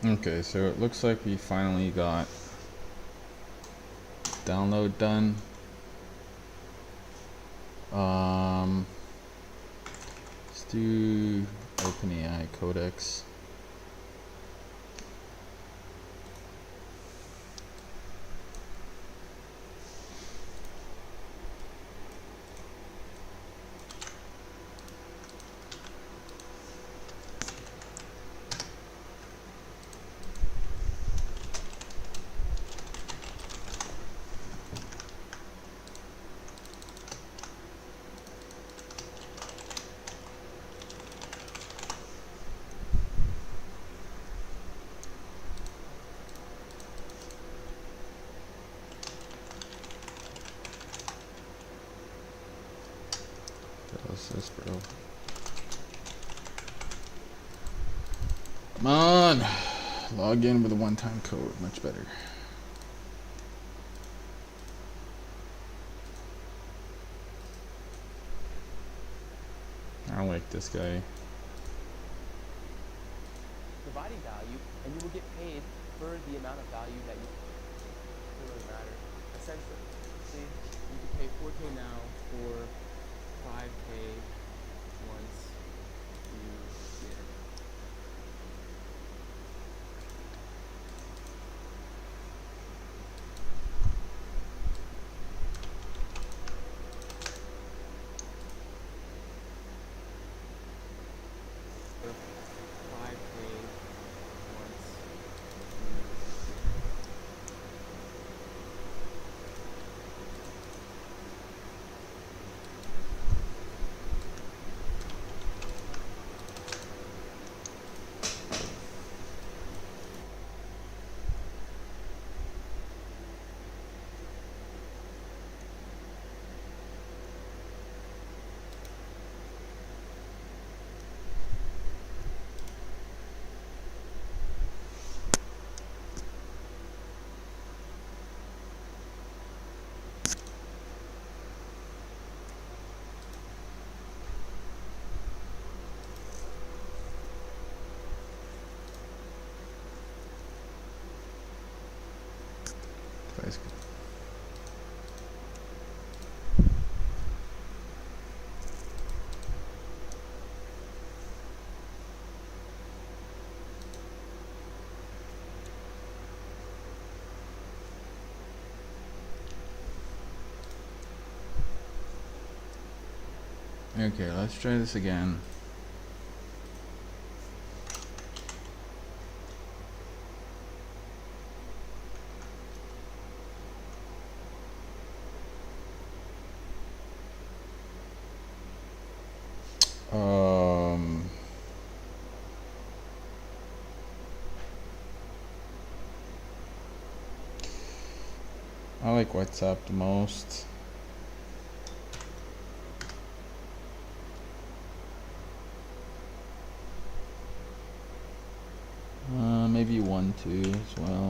Okay, so it looks like we finally got download done. Let's do OpenAI Codex. What's this, bro? Come on! Log in with a one-time code. Much better. I don't like this guy. Providing value, and you will get paid for the amount of value that you. It doesn't really matter. Essentially, see, you can pay 4K now or 5K once you get. Or 5K once you get. Device. Okay, let's try this again. Um, I like WhatsApp the most. Maybe 1, 2 as well.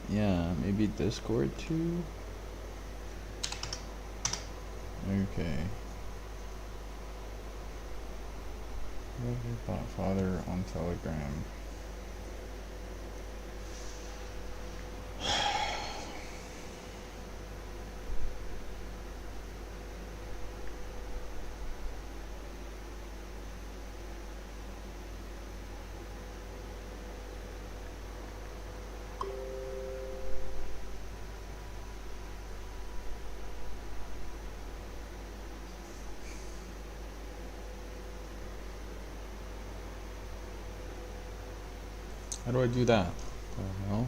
Yeah, maybe Discord too. Okay. Love your Father on Telegram. How do I do that? Well,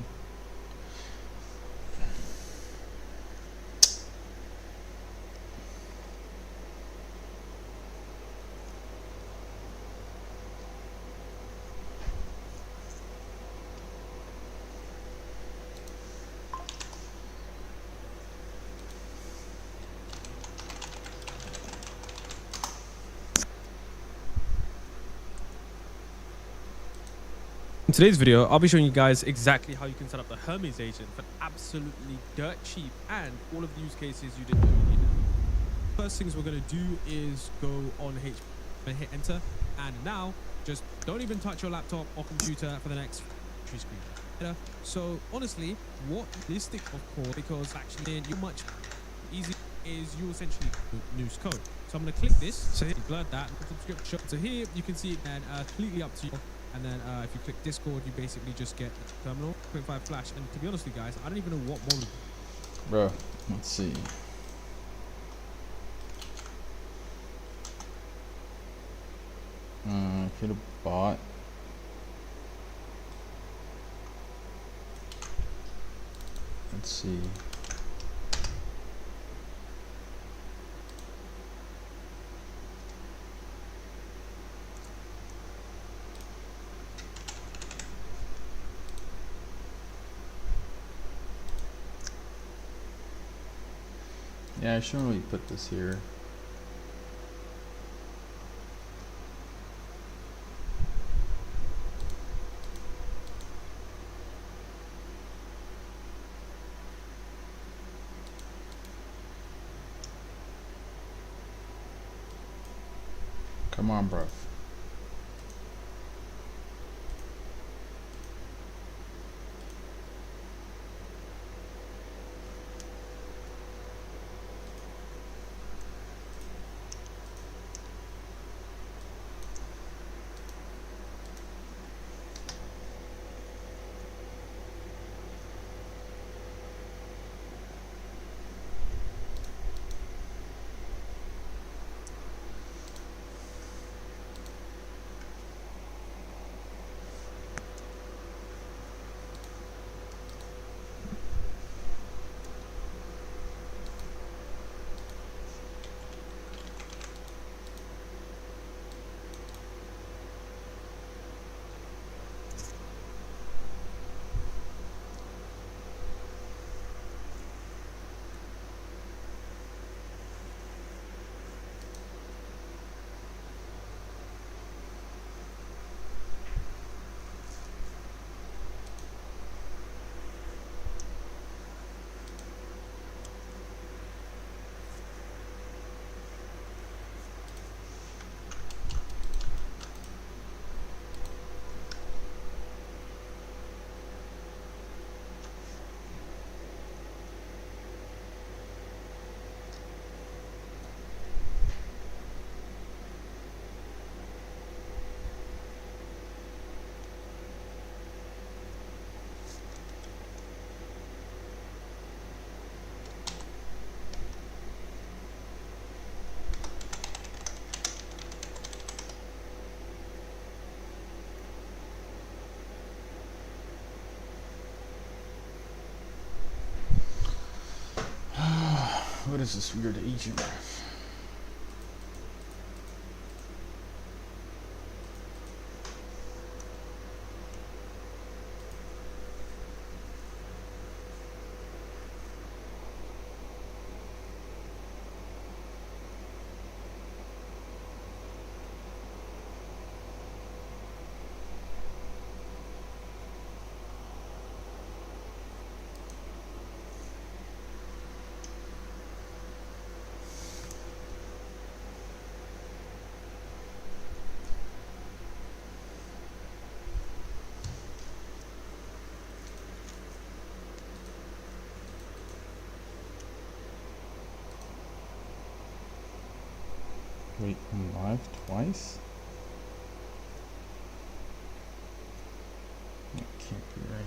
In today's video, I'll be showing you guys exactly how you can set up the Hermes agent for absolutely dirt cheap and all of the use cases you didn't know you needed. First things we're going to do is go on HP. and hit enter. And now just don't even touch your laptop or computer for the next screen. So honestly, what this stick of course, because actually you much easy is you essentially news code. So I'm going to click this, so blur that subscription. So here you can see it and completely up to you. And then if you click Discord, you basically just get terminal 0.5 flash. And to be honest with you guys, I don't even know what mode. Bro, let's see. Could have bought. Let's see. Yeah, I shouldn't really put this here. Come on, bro. What is this weird agent? Wait, I'm live twice? That can't be right.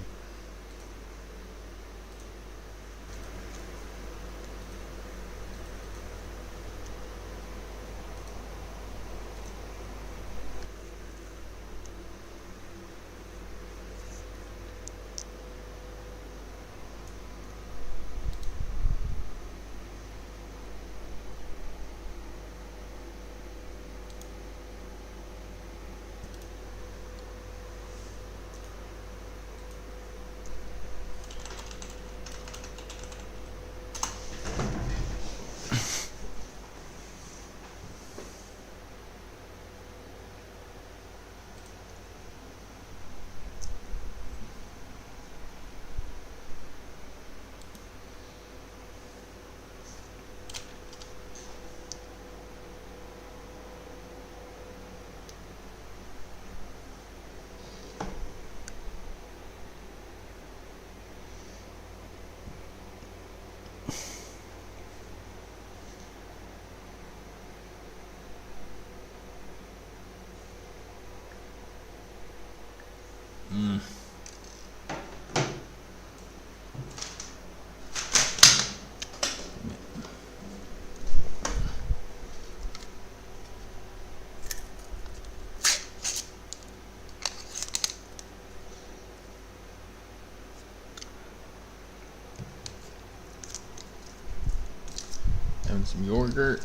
And some yogurt.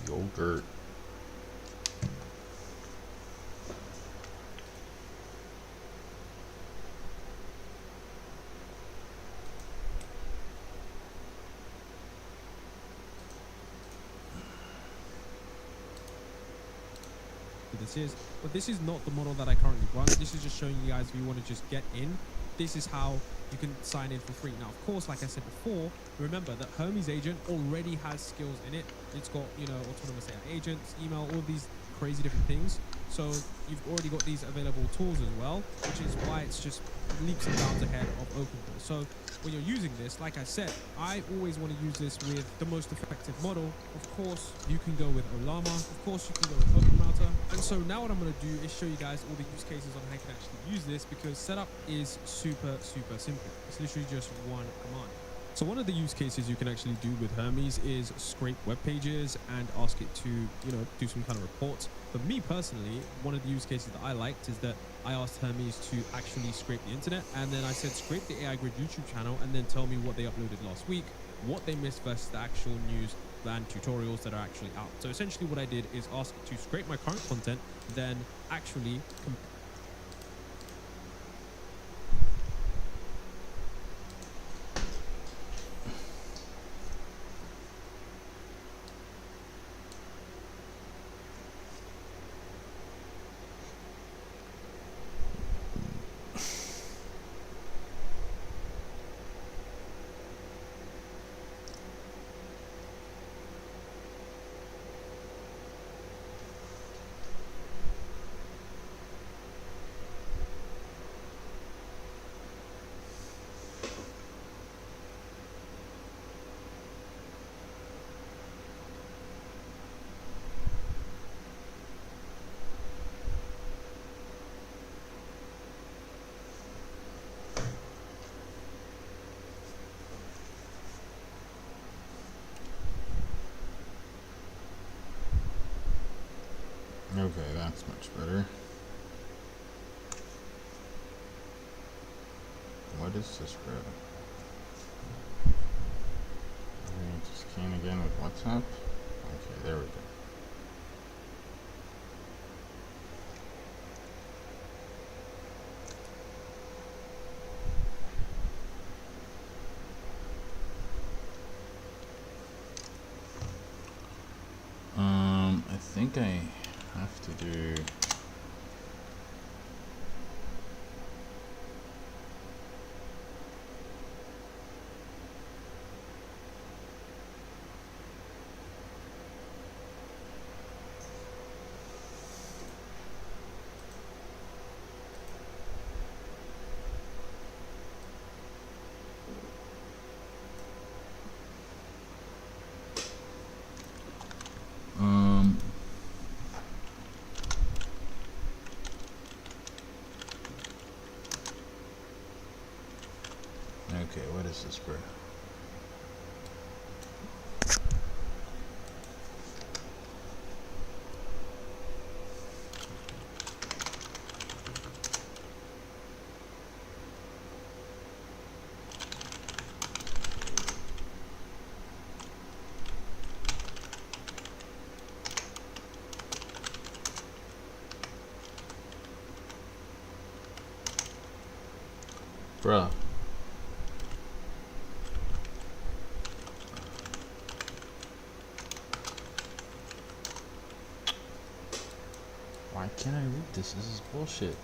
Yogurt. This is, but this is not the model that I currently run. This is just showing you guys if you want to just get in, this is how you can sign in for free. Now, of course, like I said before, remember that Hermes Agent already has skills in it. It's got, you know, autonomous AI agents, email, all these crazy different things. So you've already got these available tools as well, which is why it's just leaps and bounds ahead of OpenCore. So when you're using this, like I said, I always want to use this with the most effective model. Of course, you can go with Ollama. Of course, you can go with OpenRouter. And so now what I'm going to do is show you guys all the use cases on how you can actually use this, because setup is super simple. It's literally just one command. So one of the use cases you can actually do with Hermes is scrape web pages and ask it to, you know, do some kind of report. For me personally, one of the use cases that I liked is that I asked Hermes to actually scrape the internet, and then I said scrape the AI Grid YouTube channel and then tell me what they uploaded last week, what they missed versus the actual news and tutorials that are actually out. So essentially what I did is ask it to scrape my current content, then actually Okay, that's much better. What is this, bro? I need to scan again with WhatsApp. Okay, there we go. I think I have to do okay, what is this, bro? Bruh. Why can't I read this? This is bullshit.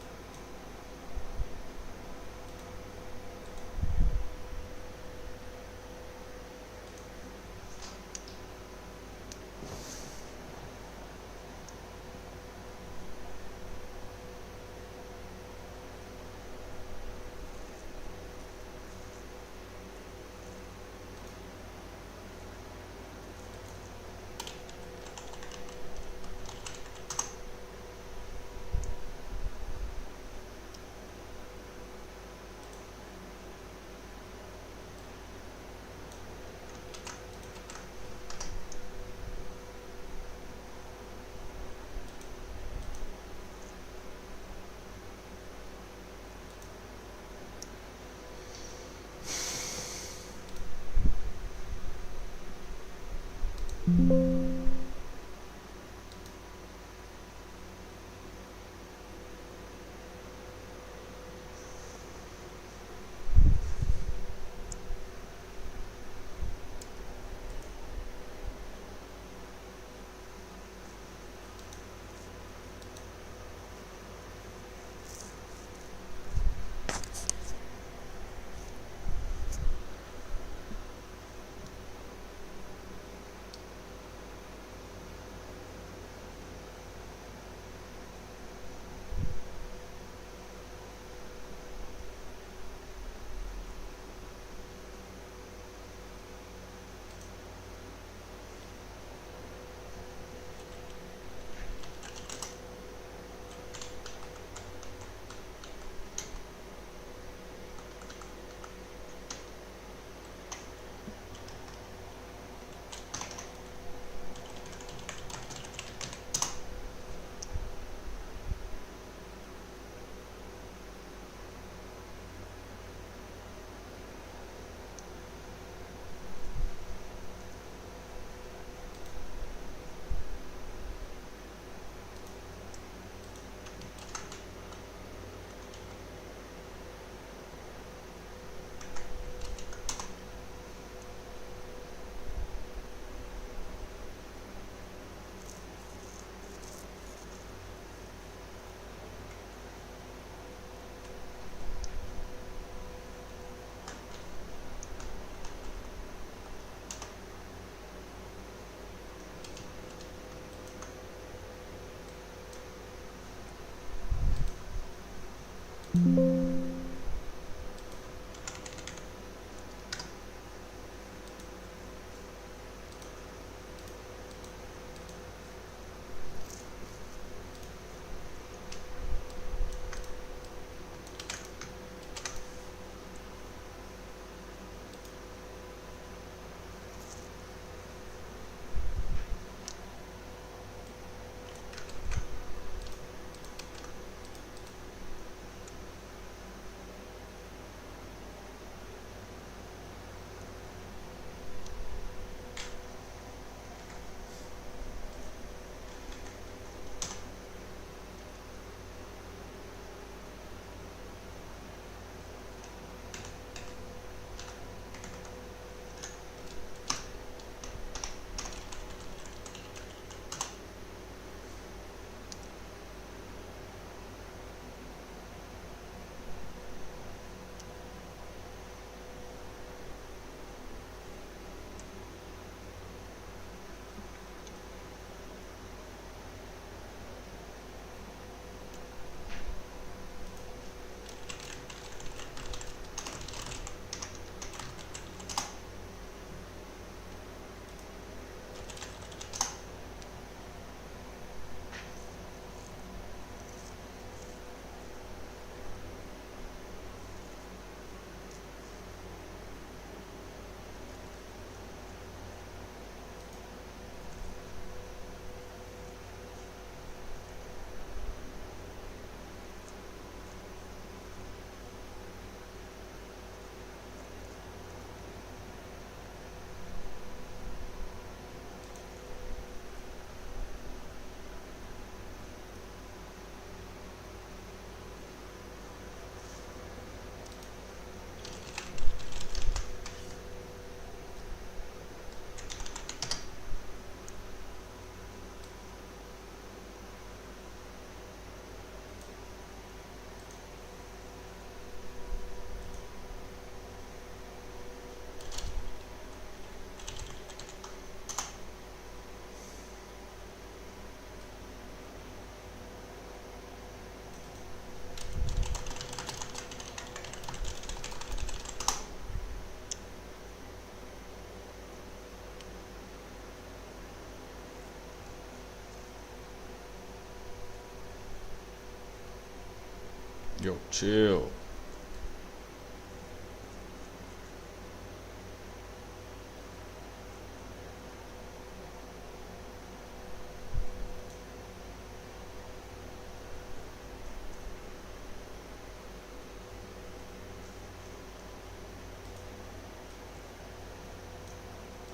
Yo, chill.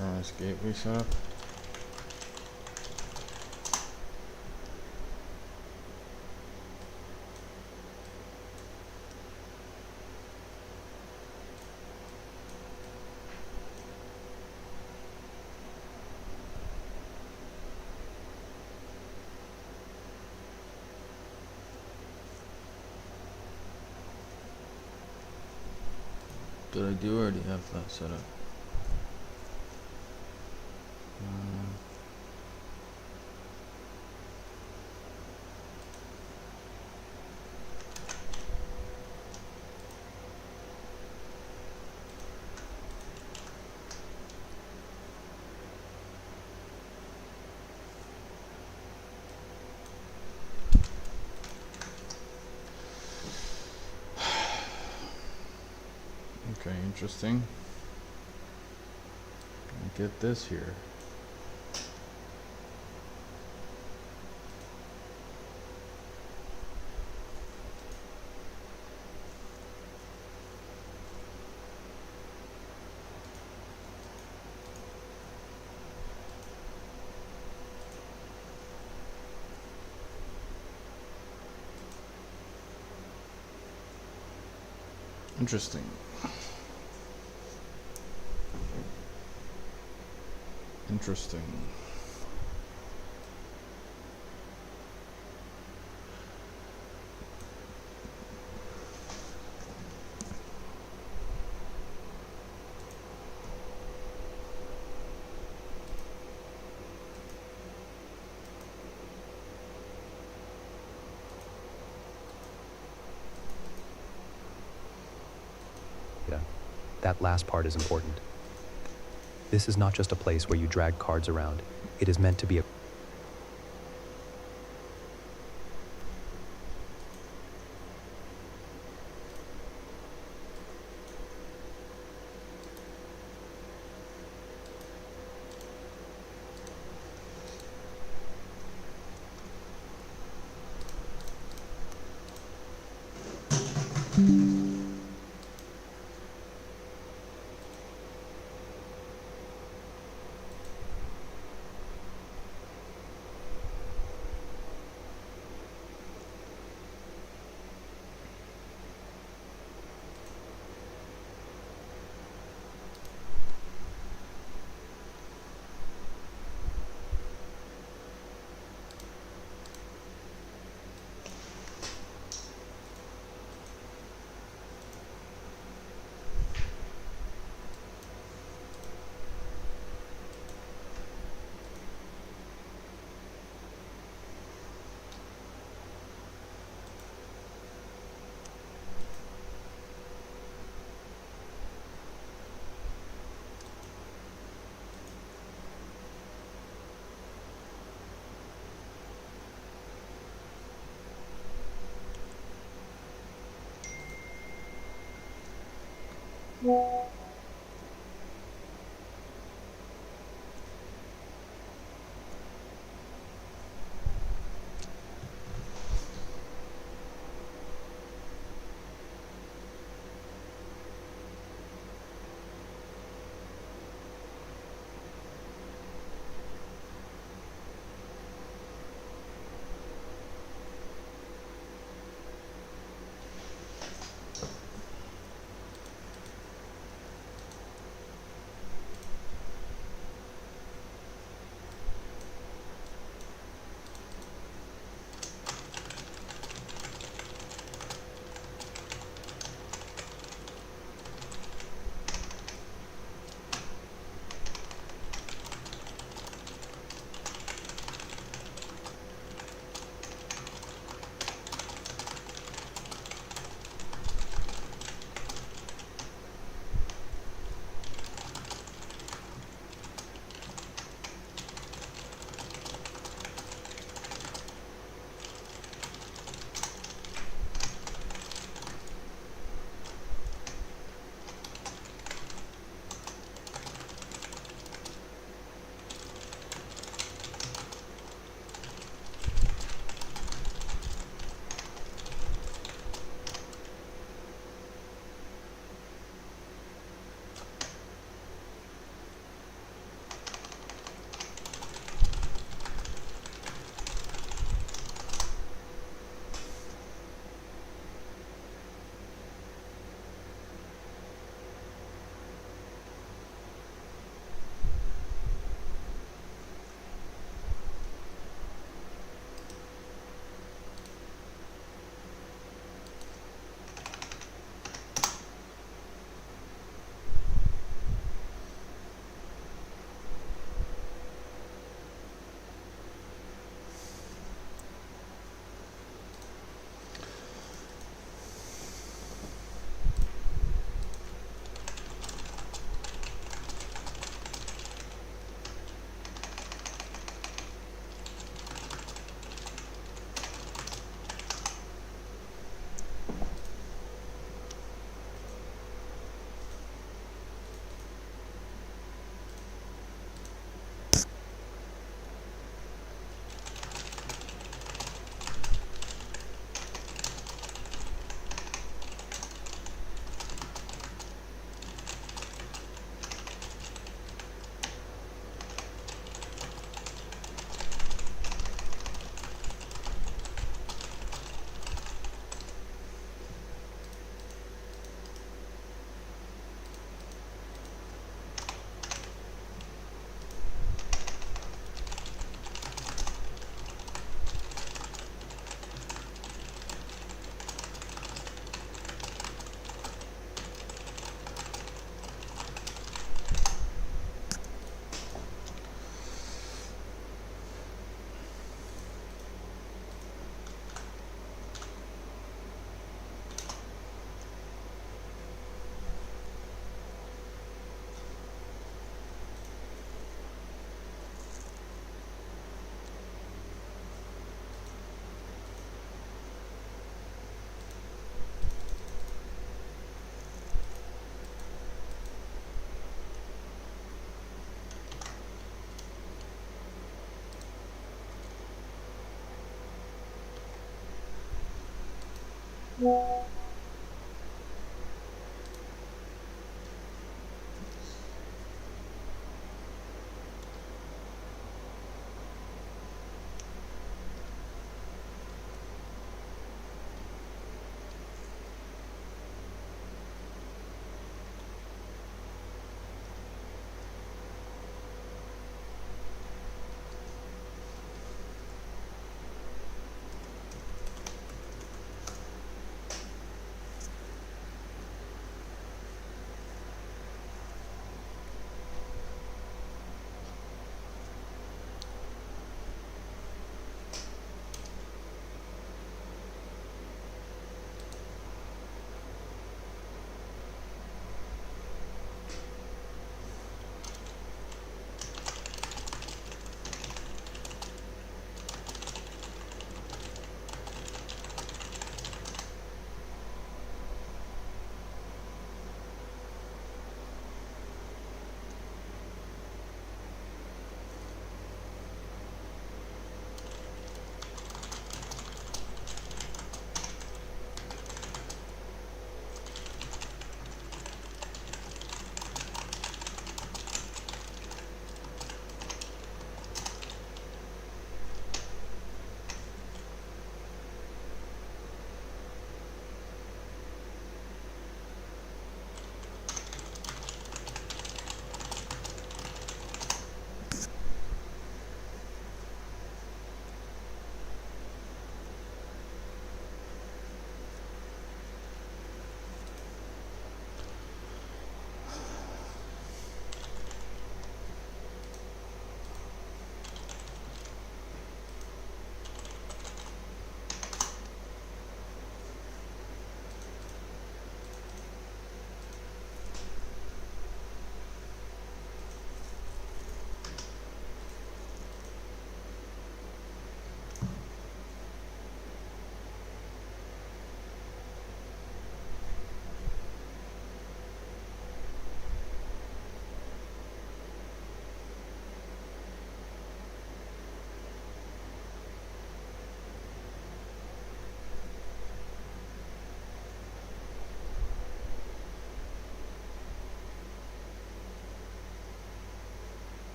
Nice gateway setup. Did I do already have that set up? Okay, interesting. Get this here. Interesting. Interesting. Yeah, that last part is important. This is not just a place where you drag cards around. It is meant to be a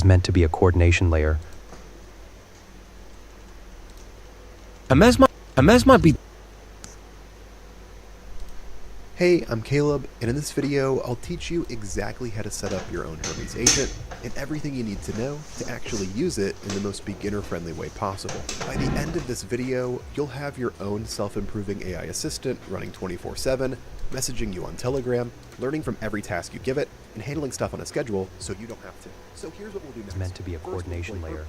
meant to be a coordination layer. Hermes might be. Hey, I'm Caleb, and in this video, I'll teach you exactly how to set up your own Hermes agent and everything you need to know to actually use it in the most beginner-friendly way possible. By the end of this video, you'll have your own self-improving AI assistant running 24/7, messaging you on Telegram, learning from every task you give it, and handling stuff on a schedule so you don't have to. So here's what we'll do next. It's meant to be a First, we'll coordination deploy layer.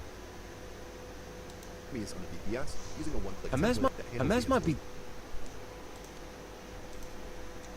Hermes on the VPS using a one-click Hermes template that handles Hermes the might be.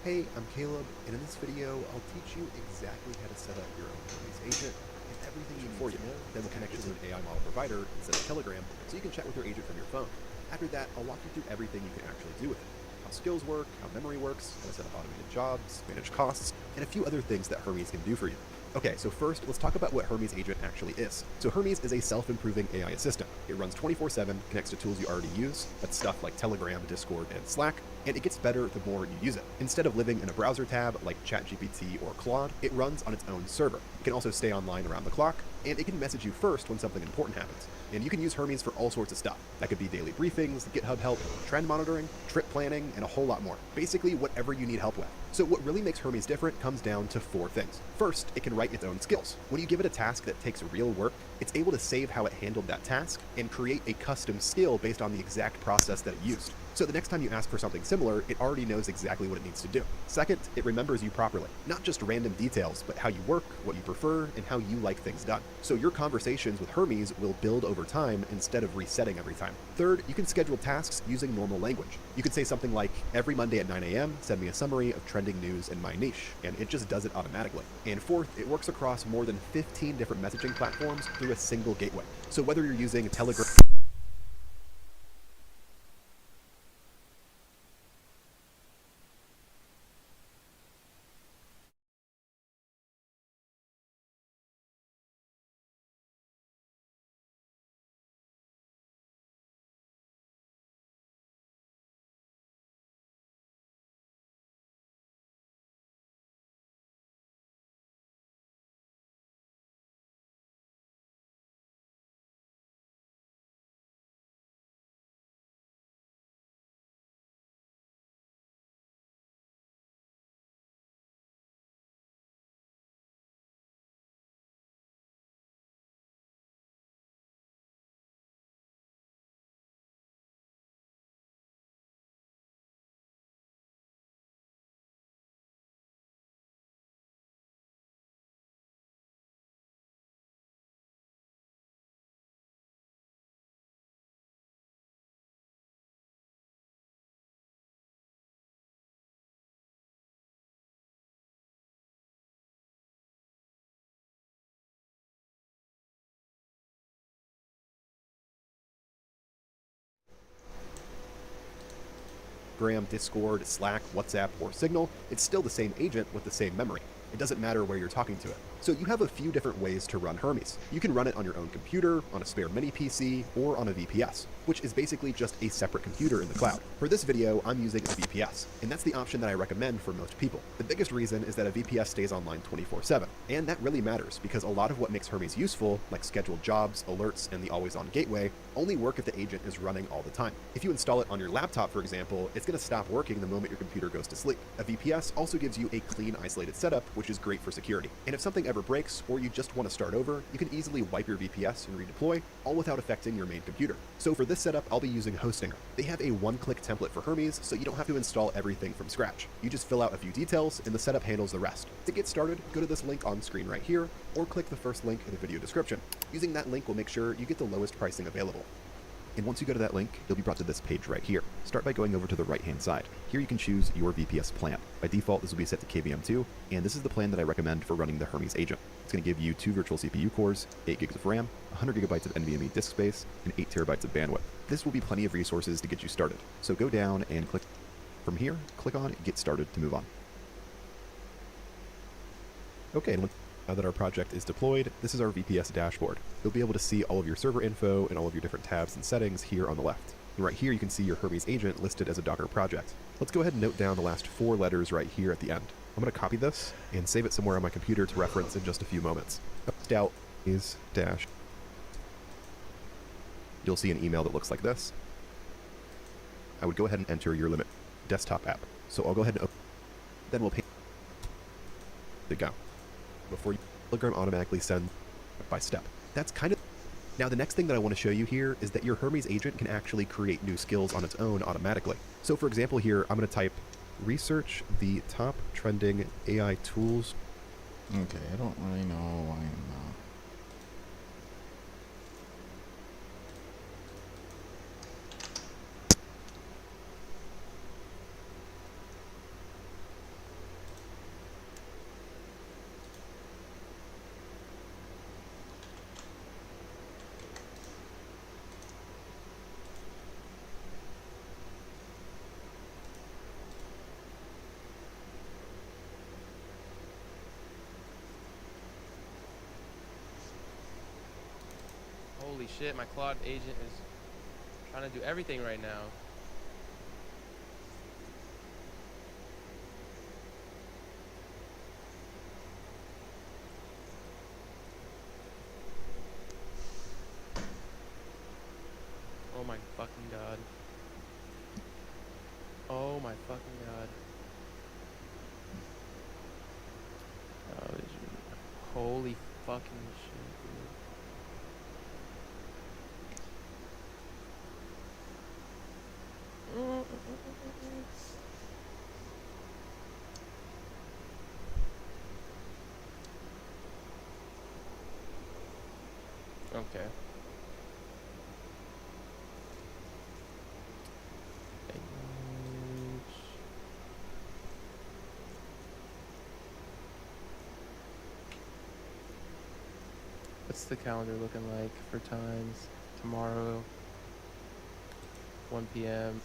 Hey, I'm Caleb, and in this video, I'll teach you exactly how to set up your own Hermes agent and everything you need to know. Then we'll connect you to an AI model provider instead of Telegram, so you can chat with your agent from your phone. After that, I'll walk you through everything you can actually do with it. How skills work, how memory works, how to set up automated jobs, manage costs, and a few other things that Hermes can do for you. Okay, so first, let's talk about what Hermes Agent actually is. So Hermes is a self-improving AI assistant. It runs 24/7, connects to tools you already use, that's stuff like Telegram, Discord, and Slack, and it gets better the more you use it. Instead of living in a browser tab like ChatGPT or Claude, it runs on its own server. It can also stay online around the clock, and it can message you first when something important happens. And you can use Hermes for all sorts of stuff. That could be daily briefings, GitHub help, trend monitoring, trip planning, and a whole lot more. Basically, whatever you need help with. So what really makes Hermes different comes down to 4 things. First, it can write its own skills. When you give it a task that takes real work, it's able to save how it handled that task and create a custom skill based on the exact process that it used. So the next time you ask for something similar, it already knows exactly what it needs to do. Second, it remembers you properly. Not just random details, but how you work, what you prefer, and how you like things done. So your conversations with Hermes will build over time instead of resetting every time. Third, you can schedule tasks using normal language. You could say something like, every Monday at 9 a.m., send me a summary of trending news in my niche, and it just does it automatically. And fourth, it works across more than 15 different messaging platforms through a single gateway. So whether you're using Telegram, Discord, Slack, WhatsApp, or Signal, it's still the same agent with the same memory. It doesn't matter where you're talking to it. So you have a few different ways to run Hermes. You can run it on your own computer, on a spare mini PC, or on a VPS, which is basically just a separate computer in the cloud. For this video, I'm using a VPS, and that's the option that I recommend for most people. The biggest reason is that a VPS stays online 24/7, and that really matters because a lot of what makes Hermes useful, like scheduled jobs, alerts, and the always-on gateway, only work if the agent is running all the time. If you install it on your laptop, for example, it's going to stop working the moment your computer goes to sleep. A VPS also gives you a clean, isolated setup, which is great for security. And if something ever breaks, or you just want to start over, you can easily wipe your VPS and redeploy, all without affecting your main computer. So for this setup, I'll be using Hostinger. They have a one-click template for Hermes, so you don't have to install everything from scratch. You just fill out a few details, and the setup handles the rest. To get started, go to this link on screen right here, or click the first link in the video description. Using that link will make sure you get the lowest pricing available. And once you go to that link, you'll be brought to this page right here. Start by going over to the right-hand side. Here you can choose your VPS plan. By default, this will be set to KVM2, and this is the plan that I recommend for running the Hermes agent. It's going to give you 2 virtual CPU cores, 8 gigs of RAM, 100 gigabytes of NVMe disk space, and 8 terabytes of bandwidth. This will be plenty of resources to get you started. So go down and click. From here, click on Get Started to move on. Okay, now that our project is deployed, this is our VPS dashboard. You'll be able to see all of your server info and all of your different tabs and settings here on the left. And right here you can see your Hermes agent listed as a Docker project. Let's go ahead and note down the last 4 letters right here at the end. I'm going to copy this and save it somewhere on my computer to reference in just a few moments. Out is dash. You'll see an email that looks like this. I would go ahead and enter your limit desktop app. So I'll go ahead and open. Then we'll pay. There you go. Before you, Telegram automatically sends step by step. That's kind of. Now the next thing that I want to show you here is that your Hermes agent can actually create new skills on its own automatically. So for example here, I'm going to type research the top trending AI tools. Okay, I don't really know why I'm Holy shit, my Claude agent is trying to do everything right now. Oh my fucking god. Oh my fucking god. Oh, holy fucking shit, dude. Okay. What's the calendar looking like for times? Tomorrow, 1 p.m.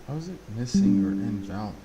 How is it missing or invalid?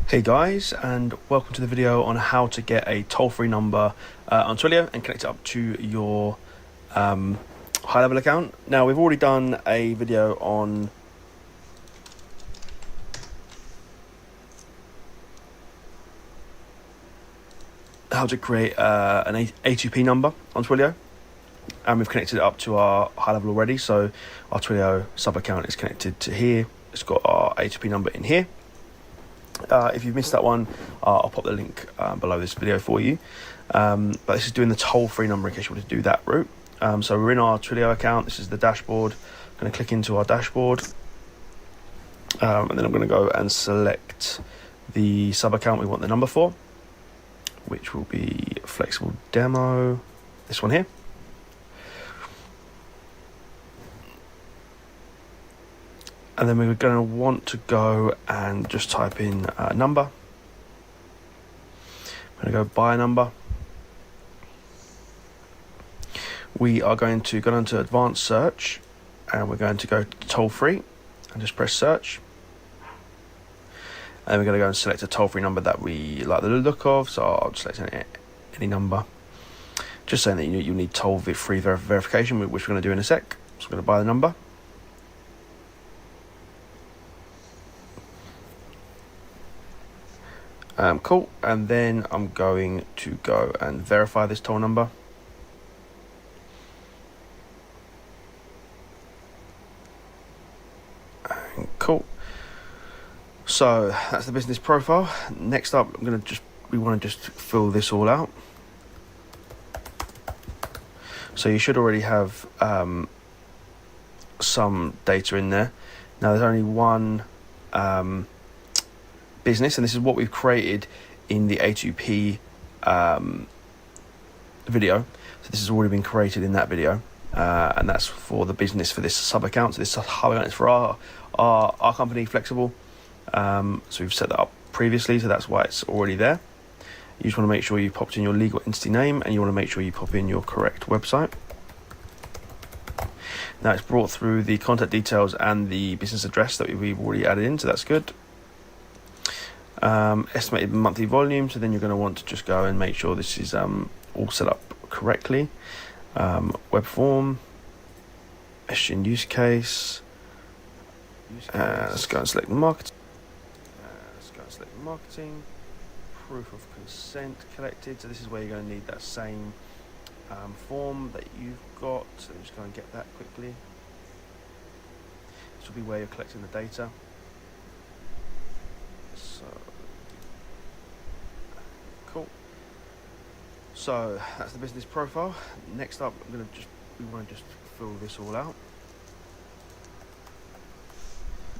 Hey guys, and welcome to the video on how to get a toll-free number on Twilio and connect it up to your high-level account. Now, we've already done a video on how to create an A2P number on Twilio, and we've connected it up to our high-level already. So our Twilio sub-account is connected to here. It's got our A2P number in here. If you've missed that one, I'll pop the link below this video for you. But this is doing the toll-free number in case you want to do that route. So we're in our Twilio account. This is the dashboard. I'm going to click into our dashboard. And then I'm going to go and select the sub-account we want the number for, which will be Flexible Demo, this one here. And then we're going to want to go and just type in a number. I'm going to go buy a number. We are going to go down to advanced search, and we're going to go toll free and just press search. And we're going to go and select a toll free number that we like the look of. So I'll just select any number. Just saying that you need toll free verification, which we're going to do in a sec. So we're going to buy the number. Cool, and then I'm going to go and verify this toll number. Cool. So that's the business profile. Next up, we want to just fill this all out. So you should already have some data in there. Now there's only one business, and this is what we've created in the A2P video. So this has already been created in that video, and that's for the business for this sub account. So this sub account is for our company, Flexible. So we've set that up previously, so that's why it's already there. You just want to make sure you popped in your legal entity name, and you want to make sure you pop in your correct website. Now it's brought through the contact details and the business address that we've already added in, so that's good. Estimated monthly volume, so then you're going to want to just go and make sure this is all set up correctly. Web form, question use case. Let's go and select the marketing. Proof of consent collected. So this is where you're going to need that same form that you've got. So just go and get that quickly. This will be where you're collecting the data. So cool. So that's the business profile. Next up, we want to just fill this all out.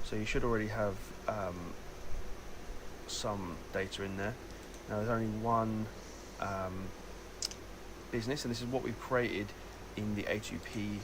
So you should already have some data in there. Now there's only one business, and this is what we've created in the A2P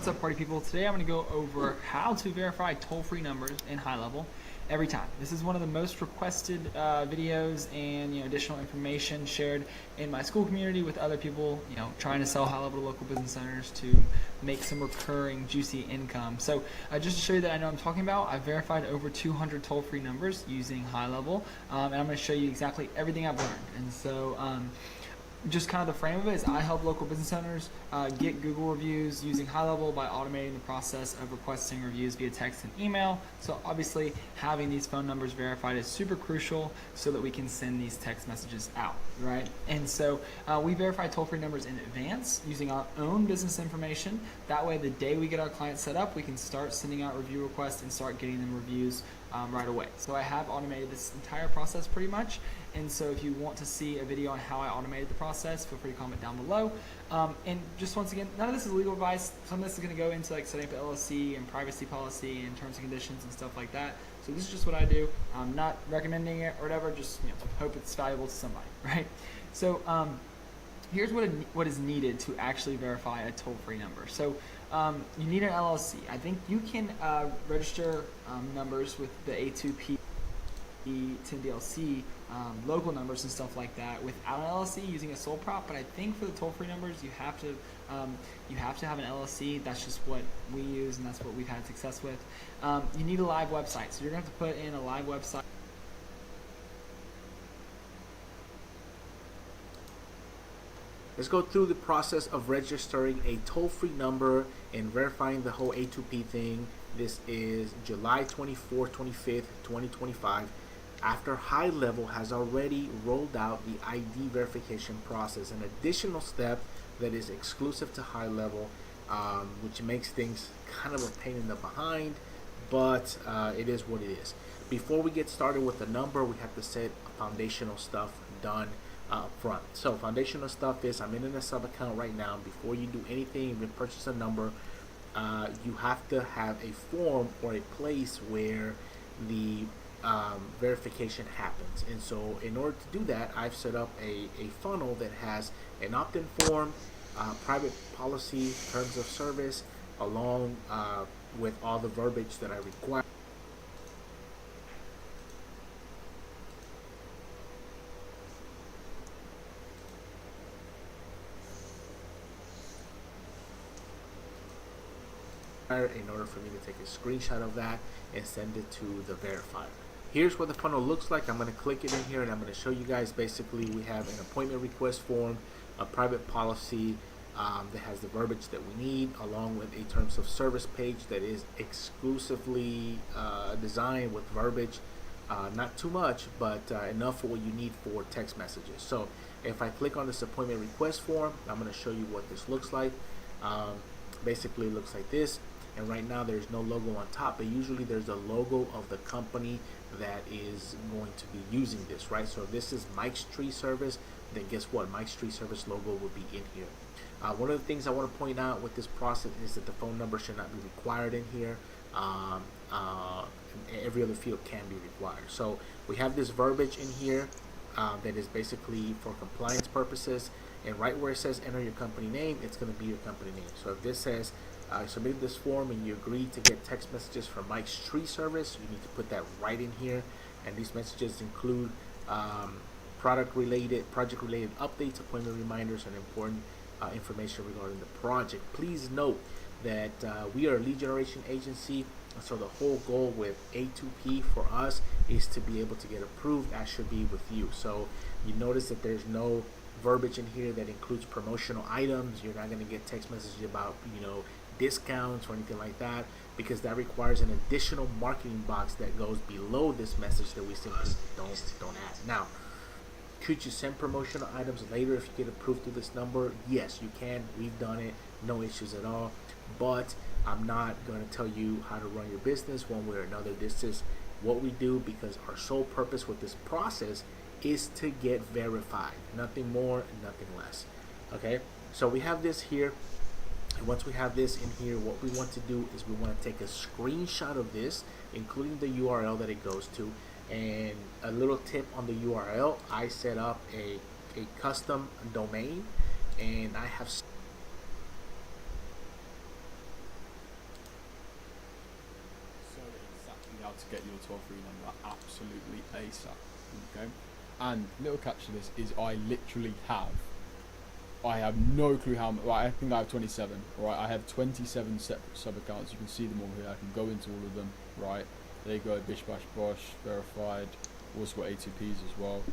What's up, party people? Today I'm going to go over how to verify toll-free numbers in high level every time. This is one of the most requested videos and additional information shared in my school community with other people trying to sell high level to local business owners to make some recurring juicy income. So just to show you that I know what I'm talking about, I've verified over 200 toll-free numbers using high level, and I'm going to show you exactly everything I've learned. And so just kind of the frame of it is I help local business owners get Google reviews using high level by automating the process of requesting reviews via text and email. So obviously having these phone numbers verified is super crucial so that we can send these text messages out, right? And so we verify toll-free numbers in advance using our own business information. That way the day we get our clients set up, we can start sending out review requests and start getting them reviews right away. So I have automated this entire process pretty much. And so if you want to see a video on how I automated the process, feel free to comment down below. And just once again, none of this is legal advice. Some of this is going to go into like setting up an LLC and privacy policy and terms and conditions and stuff like that. So this is just what I do. I'm not recommending it or whatever, just hope it's valuable to somebody, right? So here's what is needed to actually verify a toll-free number. So you need an LLC. I think you can register numbers with the A2P, 10DLC, local numbers and stuff like that without an LLC using a sole prop, but I think for the toll-free numbers you have to have an LLC. That's just what we use and that's what we've had success with. You need a live website, so you're going to have to put in a live website. Let's go through the process of registering a toll-free number and verifying the whole A2P thing. This is July 24th, 25th, 2025. After High Level has already rolled out the ID verification process, an additional step that is exclusive to High Level, which makes things kind of a pain in the behind, but it is what it is. Before we get started with the number, we have to set foundational stuff done up front. So foundational stuff is, I'm in a sub account right now. Before you do anything, even purchase a number, you have to have a form or a place where the verification happens. And so in order to do that, I've set up a funnel that has an opt-in form, private policy, terms of service, along with all the verbiage that I require. In order for me to take a screenshot of that and send it to the verifier. Here's what the funnel looks like. I'm going to click it in here and I'm going to show you guys. Basically, we have an appointment request form, a private policy that has the verbiage that we need, along with a terms of service page that is exclusively designed with verbiage, not too much, but enough for what you need for text messages. So if I click on this appointment request form, I'm going to show you what this looks like. Basically, it looks like this. And right now there's no logo on top, but usually there's a logo of the company that is going to be using this, right? So if this is Mike's Tree Service, then guess what? Mike's Tree Service logo will be in here. One of the things I want to point out with this process is that the phone number should not be required in here. Every other field can be required. So we have this verbiage in here that is basically for compliance purposes. And right where it says enter your company name, it's going to be your company name. So if this says I submitted this form and you agree to get text messages from Mike's Tree Service, you need to put that right in here. And these messages include project related updates, appointment reminders, and important information regarding the project. Please note that we are a lead generation agency, so the whole goal with A2P for us is to be able to get approved, as should be with you. So you notice that there's no verbiage in here that includes promotional items. You're not going to get text messages about discounts or anything like that, because that requires an additional marketing box that goes below this message that we simply don't add. Now, could you send promotional items later if you get approved through this number? Yes, you can. We've done it, no issues at all. But I'm not going to tell you how to run your business one way or another. This is what we do because our sole purpose with this process is to get verified. Nothing more, nothing less. Okay, so we have this here. And once we have this in here, what we want to do is we want to take a screenshot of this, including the URL that it goes to. And a little tip on the URL, I set up a custom domain, and I have out to get your toll-free number absolutely ASAP. Okay, and little catch to this is I have no clue how much. Well, I think I have 27. Right, I have 27 separate sub accounts. You can see them all here. I can go into all of them. Right, there you go. Bish Bash Bosh verified. Also got A2Ps as well.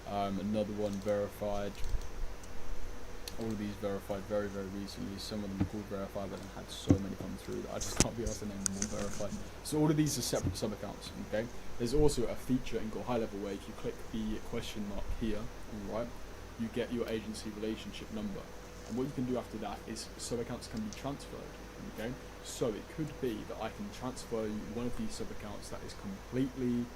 Another one verified. All of these verified very, very recently. Some of them are called verified, but I've had so many come through that I just can't be able to name them all verified. So all of these are separate sub accounts. Okay. There's also a feature in Go High Level where if you click the question mark here, right, you get your agency relationship number. And what you can do after that is sub accounts can be transferred. Okay. So it could be that I can transfer you one of these sub accounts that is completely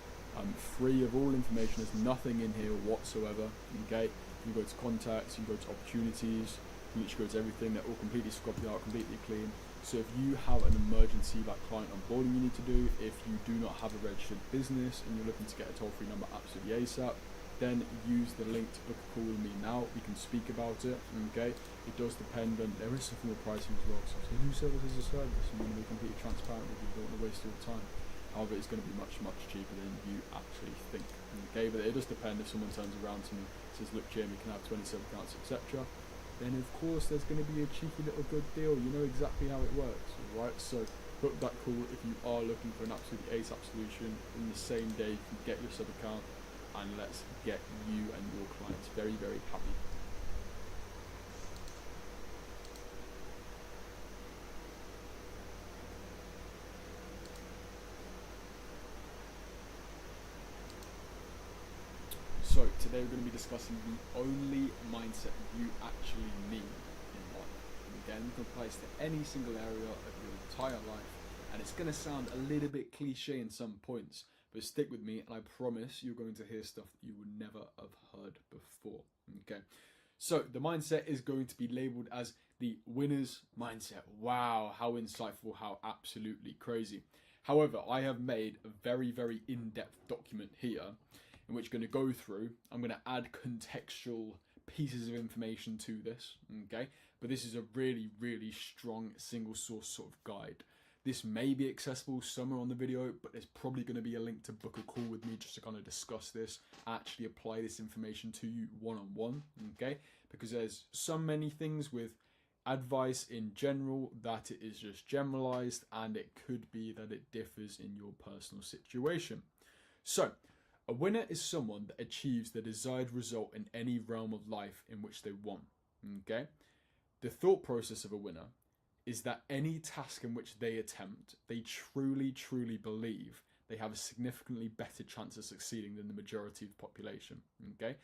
free of all information. There's nothing in here whatsoever. Okay. You go to contacts, you go to opportunities, you literally go to everything. They're all completely scrubbed out, completely clean. So if you have an emergency like client onboarding you need to do, if you do not have a registered business and you're looking to get a toll-free number absolutely ASAP, then use the link to book a call with me now. We can speak about it. Okay, it does depend on, there is some form of pricing as well. So new service is a service, and we want to be completely transparent with you. Don't want to waste your time. However, it's going to be much, much cheaper than you actually think. Okay, but it does depend if someone turns around to me and says, look, Jamie, can I have 27 accounts, etc. Then, of course, there's going to be a cheeky little good deal. You know exactly how it works, alright? So, book that call if you are looking for an absolutely ASAP solution. In the same day, you can get your sub account, and let's get you and your clients very, very happy. So today we're going to be discussing the only mindset you actually need in life. And again, it applies to any single area of your entire life. And it's going to sound a little bit cliche in some points, but stick with me and I promise you're going to hear stuff that you would never have heard before. Okay. So the mindset is going to be labeled as the winner's mindset. Wow, how insightful, how absolutely crazy. However, I have made a very, very in-depth document here in which I'm going to go through. I'm going to add contextual pieces of information to this, okay? But this is a really, really strong single source sort of guide. This may be accessible somewhere on the video, but there's probably going to be a link to book a call with me just to kind of discuss this, actually apply this information to you one-on-one, okay? Because there's so many things with advice in general that it is just generalized, and it could be that it differs in your personal situation. So, a winner is someone that achieves the desired result in any realm of life in which they want, okay? The thought process of a winner is that any task in which they attempt, they truly, truly believe they have a significantly better chance of succeeding than the majority of the population, okay?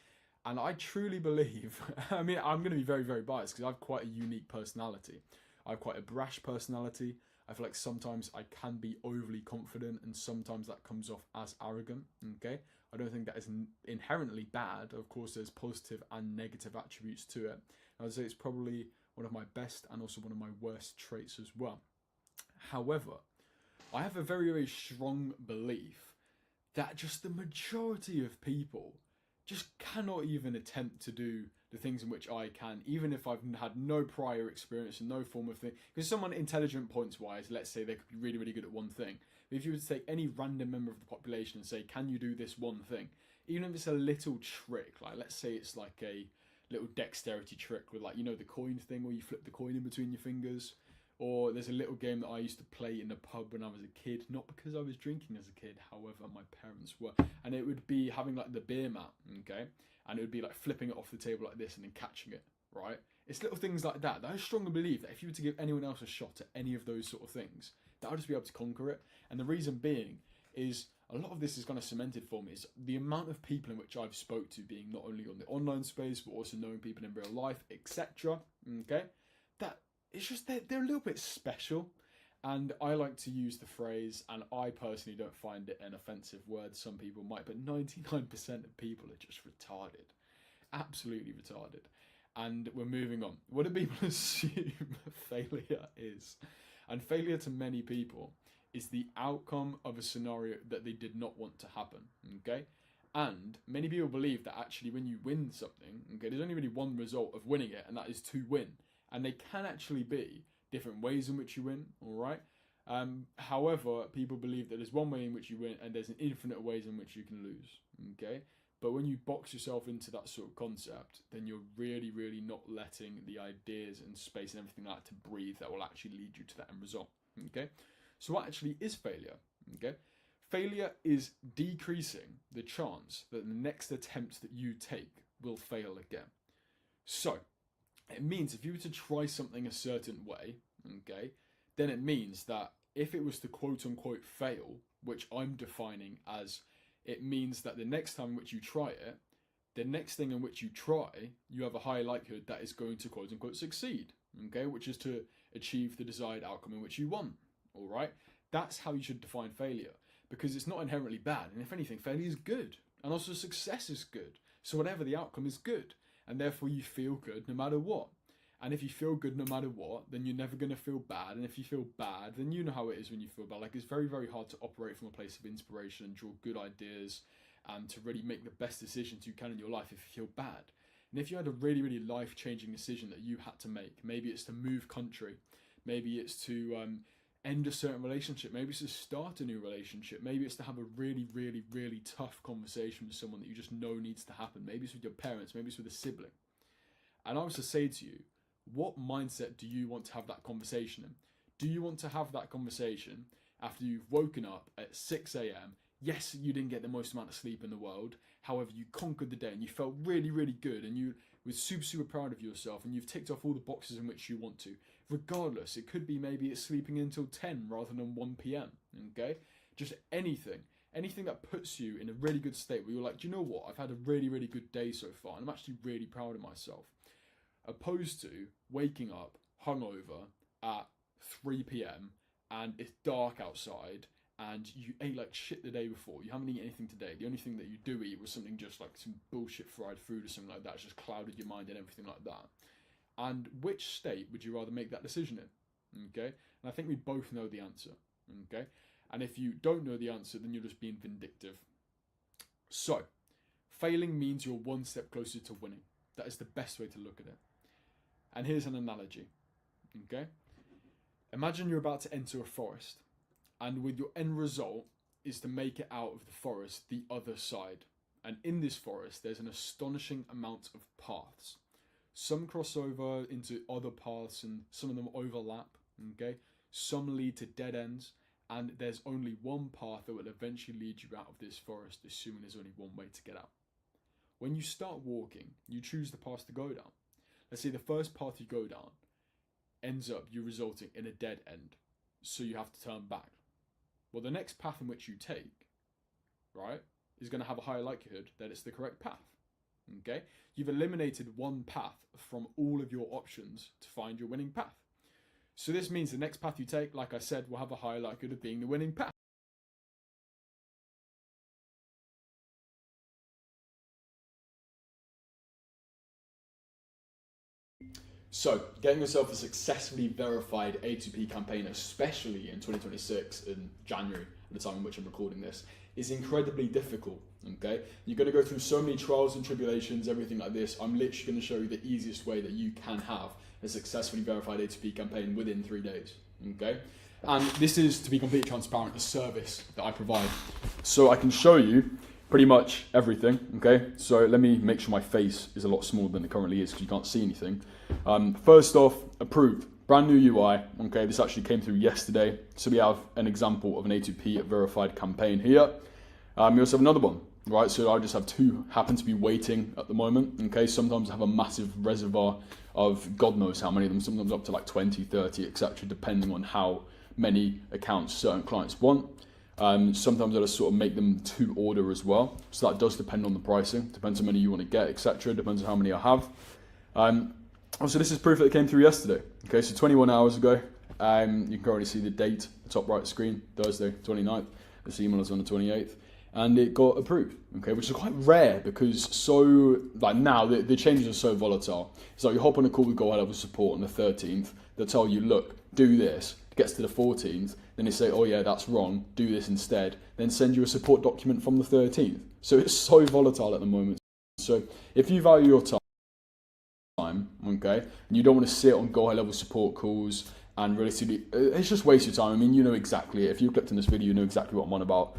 And I truly believe, I mean, I'm going to be very, very biased because I have quite a unique personality. I have quite a brash personality. I feel like sometimes I can be overly confident and sometimes that comes off as arrogant, okay? I don't think that is inherently bad. Of course, there's positive and negative attributes to it. I would say it's probably one of my best and also one of my worst traits as well. However, I have a very, very strong belief that just the majority of people just cannot even attempt to do the things in which I can, even if I've had no prior experience and no form of thing. Because someone intelligent points wise, let's say they could be really, really good at one thing. But if you were to take any random member of the population and say, can you do this one thing? Even if it's a little trick, like let's say it's like a little dexterity trick with like, you know, the coin thing where you flip the coin in between your fingers. Or there's a little game that I used to play in the pub when I was a kid, not because I was drinking as a kid, however, my parents were. And it would be having like the beer mat, okay? And it would be like flipping it off the table like this and then catching it, right? It's little things like that I strongly believe that if you were to give anyone else a shot at any of those sort of things, that I'd just be able to conquer it. And the reason being is a lot of this is kind of cemented for me is the amount of people in which I've spoke to, being not only on the online space, but also knowing people in real life, etc. Okay? That it's just they're a little bit special, and I like to use the phrase, and I personally don't find it an offensive word. Some people might, but 99% of people are just retarded, absolutely retarded. And we're moving on. What do people assume failure is? And failure to many people is the outcome of a scenario that they did not want to happen. Okay. And many people believe that actually when you win something, okay, there's only really one result of winning it, and that is to win. And they can actually be different ways in which you win, all right? However, people believe that there's one way in which you win and there's an infinite ways in which you can lose. Okay? But when you box yourself into that sort of concept, then you're really, really not letting the ideas and space and everything like that to breathe that will actually lead you to that end result. Okay? So what actually is failure? Okay? Failure is decreasing the chance that the next attempt that you take will fail again. So, it means if you were to try something a certain way, okay, then it means that if it was to quote unquote fail, which I'm defining as it means that the next time in which you try it, the next thing in which you try, you have a high likelihood that is going to quote unquote succeed, okay, which is to achieve the desired outcome in which you want, all right? That's how you should define failure, because it's not inherently bad, and if anything, failure is good, and also success is good. So whatever the outcome is good, and therefore you feel good no matter what. And if you feel good no matter what, then you're never going to feel bad. And if you feel bad, then you know how it is when you feel bad. Like, it's very, very hard to operate from a place of inspiration and draw good ideas and to really make the best decisions you can in your life if you feel bad. And if you had a really, really life-changing decision that you had to make, maybe it's to move country, maybe it's to end a certain relationship, maybe it's to start a new relationship, maybe it's to have a really, really, really tough conversation with someone that you just know needs to happen, maybe it's with your parents, maybe it's with a sibling. And I was to say to you, what mindset do you want to have that conversation in? Do you want to have that conversation after you've woken up at 6 a.m? Yes, you didn't get the most amount of sleep in the world. However, you conquered the day and you felt really, really good and you were super, super proud of yourself and you've ticked off all the boxes in which you want to. Regardless, it could be maybe it's sleeping until 10 rather than 1 p.m, okay? Just anything that puts you in a really good state where you're like, do you know what? I've had a really, really good day so far and I'm actually really proud of myself. Opposed to waking up hungover at 3 p.m. and it's dark outside and you ate like shit the day before. You haven't eaten anything today. The only thing that you do eat was something just like some bullshit fried food or something like that. It's just clouded your mind and everything like that. And which state would you rather make that decision in? Okay? And I think we both know the answer. Okay? And if you don't know the answer, then you're just being vindictive. So, failing means you're one step closer to winning. That is the best way to look at it. And here's an analogy, okay? Imagine you're about to enter a forest, and with your end result is to make it out of the forest the other side. And in this forest, there's an astonishing amount of paths. Some cross over into other paths, and some of them overlap, okay? Some lead to dead ends, and there's only one path that will eventually lead you out of this forest, assuming there's only one way to get out. When you start walking, you choose the path to go down. Let's say the first path you go down ends up you resulting in a dead end, so you have to turn back. Well, the next path in which you take, right, is going to have a higher likelihood that it's the correct path, okay? You've eliminated one path from all of your options to find your winning path. So this means the next path you take, like I said, will have a higher likelihood of being the winning path. So, getting yourself a successfully verified A2P campaign, especially in 2026, in January, at the time in which I'm recording this, is incredibly difficult, okay? You're going to go through so many trials and tribulations, everything like this. I'm literally going to show you the easiest way that you can have a successfully verified A2P campaign within 3 days, okay? And this is, to be completely transparent, a service that I provide. So I can show you pretty much everything, okay? So let me make sure my face is a lot smaller than it currently is because you can't see anything. First off, approved, brand new UI, okay? This actually came through yesterday. So we have an example of an A2P verified campaign here. We also have another one, right? So I just have two, happen to be waiting at the moment, okay? Sometimes I have a massive reservoir of God knows how many of them, sometimes up to like 20, 30, etc., depending on how many accounts certain clients want. Sometimes I just sort of make them to order as well. So that does depend on the pricing, depends how many you want to get, etc. Depends on how many I have. Also, this is proof that it came through yesterday. Okay, so 21 hours ago. You can already see the date, the top right screen, Thursday, 29th. This email is on the 28th. And it got approved, okay, which is quite rare because like now, the changes are so volatile. So you hop on a call with Go High Level Support on the 13th. They'll tell you, look, do this. It gets to the 14th. Then they say, oh yeah, that's wrong. Do this instead. Then send you a support document from the 13th. So it's so volatile at the moment. So if you value your time, okay, and you don't want to sit on Go High Level Support calls and realistically, it's just waste your time. I mean, you know exactly, if you clicked on this video, you know exactly what I'm on about.